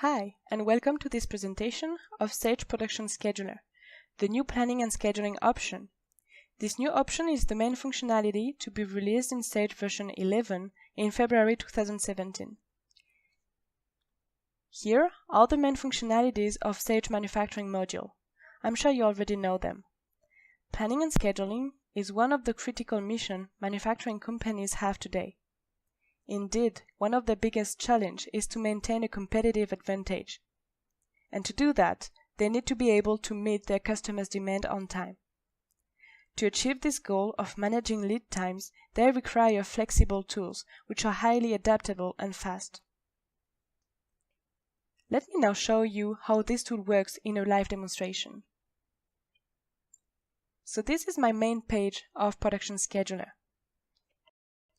Hi, and welcome to this presentation of Sage Production Scheduler, the new planning and scheduling option. This new option is the main functionality to be released in Sage version 11 in February 2017. Here are the main functionalities of Sage Manufacturing module. I'm sure you already know them. Planning and scheduling is one of the critical missions manufacturing companies have today. Indeed, one of the biggest challenges is to maintain a competitive advantage. And to do that, they need to be able to meet their customers' demand on time. To achieve this goal of managing lead times, they require flexible tools which are highly adaptable and fast. Let me now show you how this tool works in a live demonstration. So this is my main page of Production Scheduler.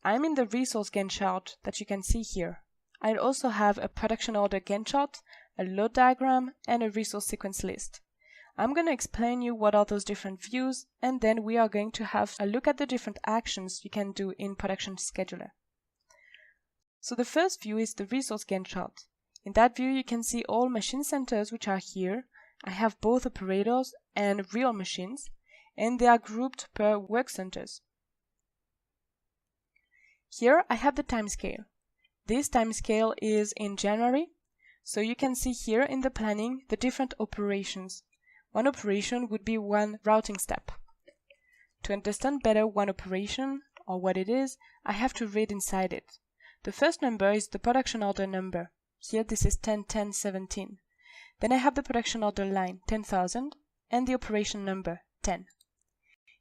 I'm in the resource Gantt chart that you can see here. I also have a production order Gantt chart, a load diagram, and a resource sequence list. I'm going to explain you what are those different views, and then we are going to have a look at the different actions you can do in Production Scheduler. So the first view is the resource Gantt chart. In that view you can see all machine centers which are here. I have both operators and real machines, and they are grouped per work centers. Here I have the timescale. This timescale is in January, so you can see here in the planning the different operations. One operation would be one routing step. To understand better one operation or what it is, I have to read inside it. The first number is the production order number. Here this is 101017. Then I have the production order line 10,000 and the operation number 10.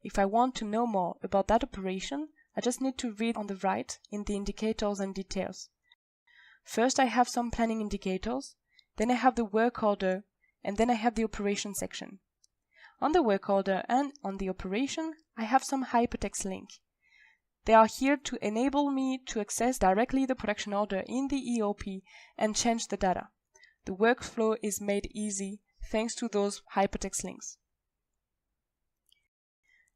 If I want to know more about that operation, I just need to read on the right in the indicators and details. First I have some planning indicators, then I have the work order, and then I have the operation section. On the work order and on the operation, I have some hypertext link. They are here to enable me to access directly the production order in the EOP and change the data. The workflow is made easy thanks to those hypertext links.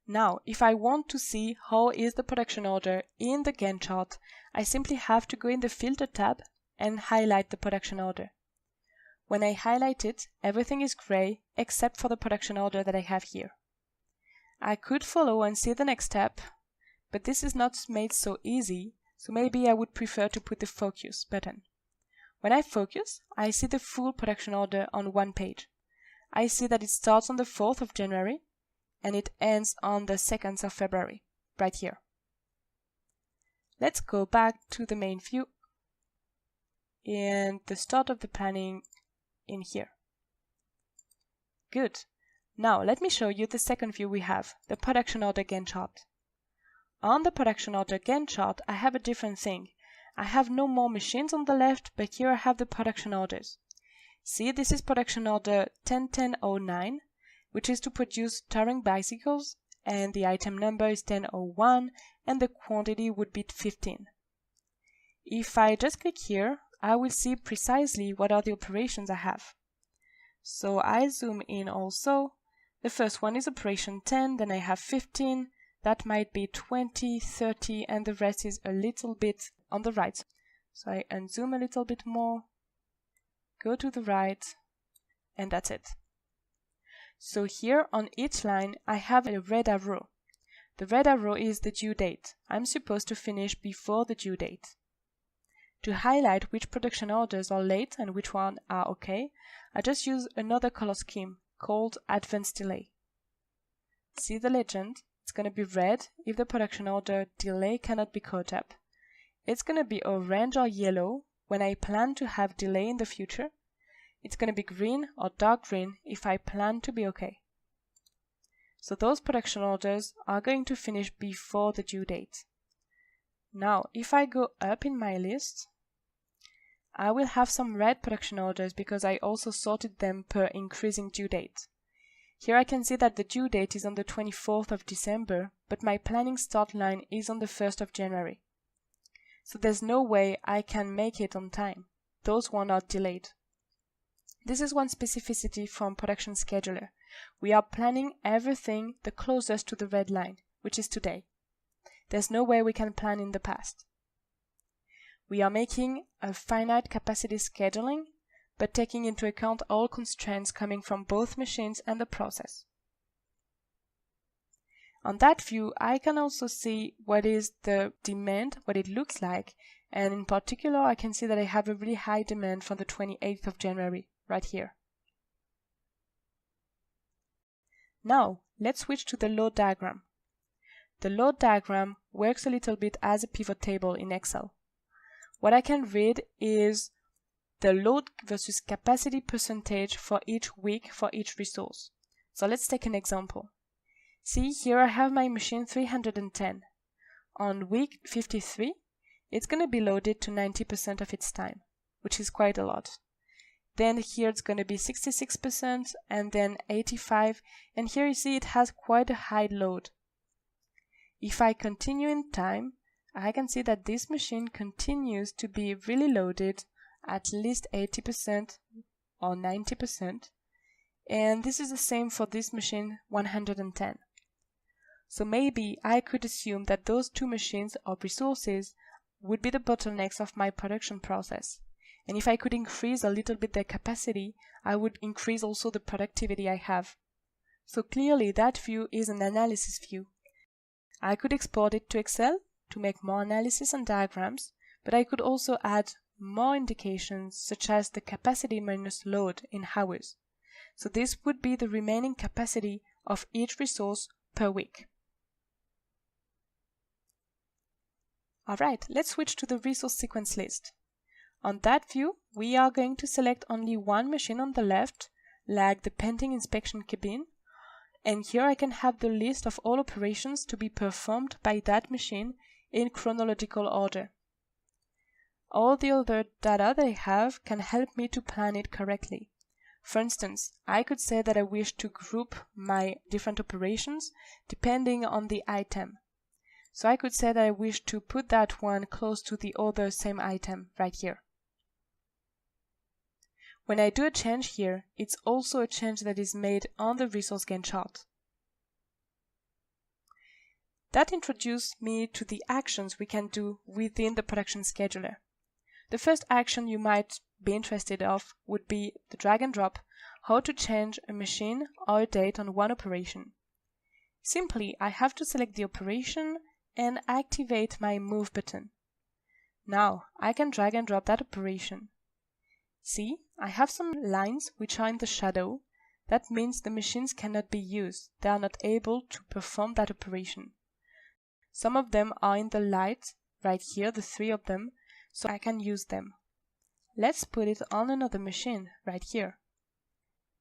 Now, if I want to see how is the production order in the Gantt chart, I simply have to go in the Filter tab and highlight the production order. When I highlight it, everything is gray except for the production order that I have here. I could follow and see the next step, but this is not made so easy, so maybe I would prefer to put the Focus button. When I focus, I see the full production order on one page. I see that it starts on the 4th of January, and it ends on the 2nd of February, right here. Let's go back to the main view and the start of the planning in here. Good. Now let me show you the second view we have, the production order Gantt chart. On the production order Gantt chart, I have a different thing. I have no more machines on the left, but here I have the production orders. See, this is production order 101009. Which is to produce touring bicycles, and the item number is 1001 and the quantity would be 15. If I just click here, I will see precisely what are the operations I have. So I zoom in also. The first one is operation 10, then I have 15, that might be 20, 30, and the rest is a little bit on the right. So I unzoom a little bit more, go to the right, and that's it. So here on each line I have a red arrow. The red arrow is the due date. I'm supposed to finish before the due date. To highlight which production orders are late and which ones are okay, I just use another color scheme called Advanced Delay. See the legend? It's going to be red if the production order delay cannot be caught up. It's going to be orange or yellow when I plan to have delay in the future. It's going to be green or dark green if I plan to be okay. So those production orders are going to finish before the due date. Now, if I go up in my list, I will have some red production orders because I also sorted them per increasing due date. Here I can see that the due date is on the 24th of December, but my planning start line is on the 1st of January. So there's no way I can make it on time. Those ones are delayed. This is one specificity from Production Scheduler. We are planning everything the closest to the red line, which is today. There's no way we can plan in the past. We are making a finite capacity scheduling but taking into account all constraints coming from both machines and the process. On that view, I can also see what is the demand, what it looks like, and in particular, I can see that I have a really high demand for the 28th of January, right here. Now, let's switch to the load diagram. The load diagram works a little bit as a pivot table in Excel. What I can read is the load versus capacity percentage for each week for each resource. So let's take an example. See, here I have my machine 310. On week 53, it's going to be loaded to 90% of its time, which is quite a lot. Then here it's going to be 66% and then 85%, and here you see it has quite a high load. If I continue in time, I can see that this machine continues to be really loaded at least 80% or 90%, and this is the same for this machine 110. So maybe I could assume that those two machines or resources would be the bottlenecks of my production process. And if I could increase a little bit their capacity, I would increase also the productivity I have. So clearly that view is an analysis view. I could export it to Excel to make more analysis and diagrams, but I could also add more indications such as the capacity minus load in hours. So this would be the remaining capacity of each resource per week. Alright, let's switch to the resource sequence list. On that view, we are going to select only one machine on the left, like the painting inspection cabin, and here I can have the list of all operations to be performed by that machine in chronological order. All the other data they have can help me to plan it correctly. For instance, I could say that I wish to group my different operations depending on the item. So I could say that I wish to put that one close to the other same item right here. When I do a change here, it's also a change that is made on the resource Gantt chart. That introduced me to the actions we can do within the production scheduler. The first action you might be interested of would be the drag and drop, how to change a machine or a date on one operation. Simply, I have to select the operation and activate my Move button. Now, I can drag and drop that operation. See, I have some lines which are in the shadow. That means the machines cannot be used. They are not able to perform that operation. Some of them are in the light, right here, the 3 of them, so I can use them. Let's put it on another machine, right here.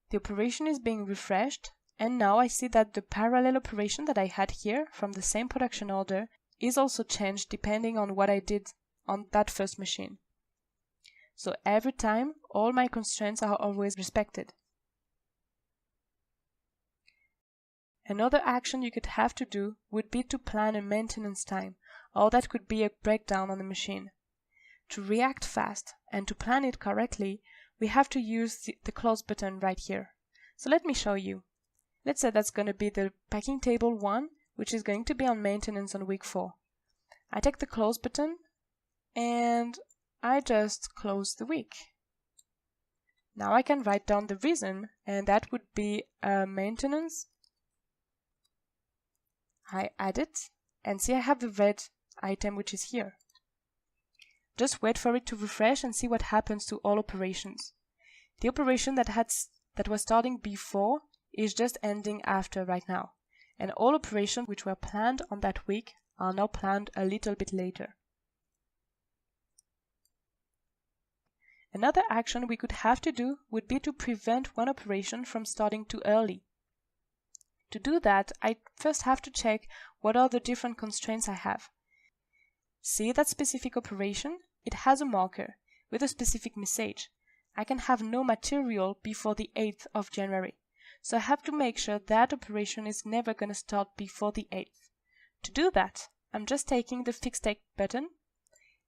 The operation is being refreshed, and now I see that the parallel operation that I had here from the same production order is also changed depending on what I did on that first machine. So every time, all my constraints are always respected. Another action you could have to do would be to plan a maintenance time, or that could be a breakdown on the machine. To react fast and to plan it correctly, we have to use the close button right here. So let me show you. Let's say that's going to be the packing table 1, which is going to be on maintenance on week 4. I take the close button and I just close the week. Now I can write down the reason, and that would be maintenance. I add it, and see I have the red item which is here. Just wait for it to refresh and see what happens to all operations. The operation that was starting before is just ending after right now, and all operations which were planned on that week are now planned a little bit later. Another action we could have to do would be to prevent one operation from starting too early. To do that, I first have to check what are the different constraints I have. See that specific operation? It has a marker with a specific message. I can have no material before the 8th of January. So I have to make sure that operation is never going to start before the 8th. To do that, I'm just taking the Fix Date button,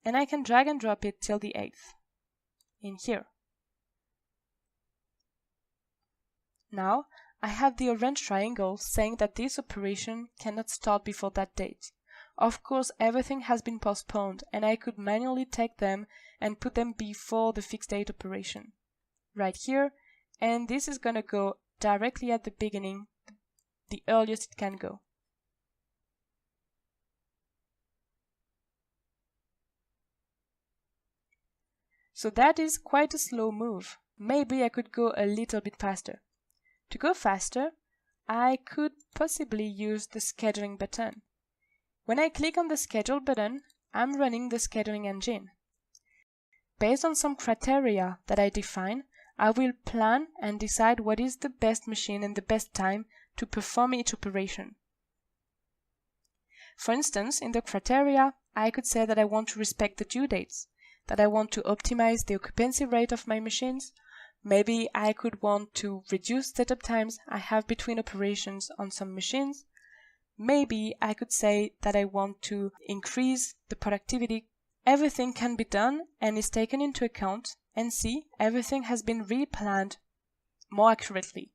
and I can drag and drop it till the 8th. In here. Now, I have the orange triangle saying that this operation cannot start before that date. Of course, everything has been postponed, and I could manually take them and put them before the fixed date operation. right here, and this is going to go directly at the beginning, the earliest it can go. So that is quite a slow move. Maybe I could go a little bit faster. To go faster, I could possibly use the scheduling button. When I click on the schedule button, I'm running the scheduling engine. Based on some criteria that I define, I will plan and decide what is the best machine and the best time to perform each operation. For instance, in the criteria, I could say that I want to respect the due dates, that I want to optimize the occupancy rate of my machines. Maybe I could want to reduce setup times I have between operations on some machines. Maybe I could say that I want to increase the productivity. Everything can be done and is taken into account, and see, everything has been really planned more accurately.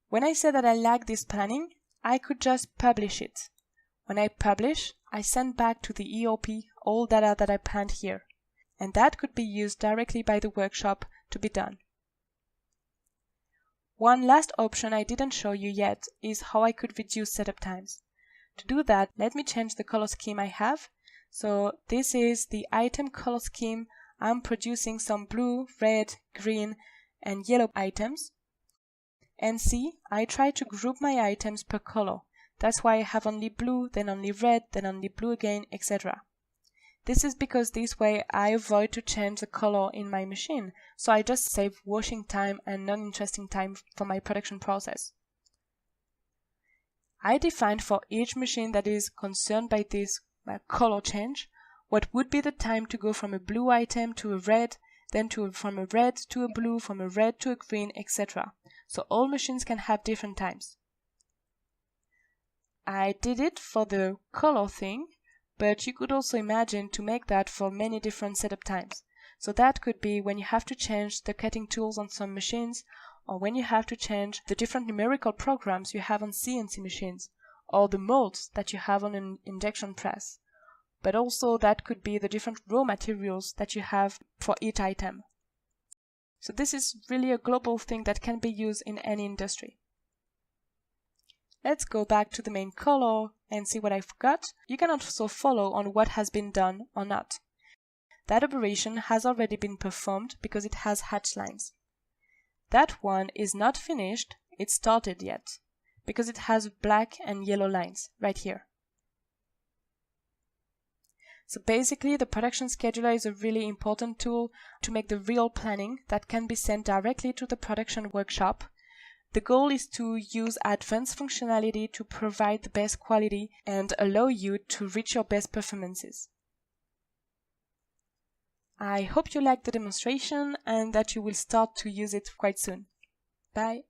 When I say that I like this planning, I could just publish it. When I publish, I send back to the ERP all data that I planned here, and that could be used directly by the workshop to be done. One last option I didn't show you yet is how I could reduce setup times. To do that, let me change the color scheme I have. So this is the item color scheme. I'm producing some blue, red, green, and yellow items. And see, I try to group my items per color. That's why I have only blue, then only red, then only blue again, etc. This is because this way I avoid to change the color in my machine, so I just save washing time and non-interesting time for my production process. I defined for each machine that is concerned by this color change, what would be the time to go from a blue item to a red, then from a red to a blue, from a red to a green, etc. So all machines can have different times. I did it for the color thing, but you could also imagine to make that for many different setup times. So that could be when you have to change the cutting tools on some machines, or when you have to change the different numerical programs you have on CNC machines, or the molds that you have on an injection press. But also that could be the different raw materials that you have for each item. So this is really a global thing that can be used in any industry. Let's go back to the main color and see what I've got. You can also follow on what has been done or not. That operation has already been performed because it has hatch lines. That one is not finished, it's started yet, because it has black and yellow lines right here. So basically, the production scheduler is a really important tool to make the real planning that can be sent directly to the production workshop. The goal is to use advanced functionality to provide the best quality and allow you to reach your best performances. I hope you liked the demonstration and that you will start to use it quite soon. Bye!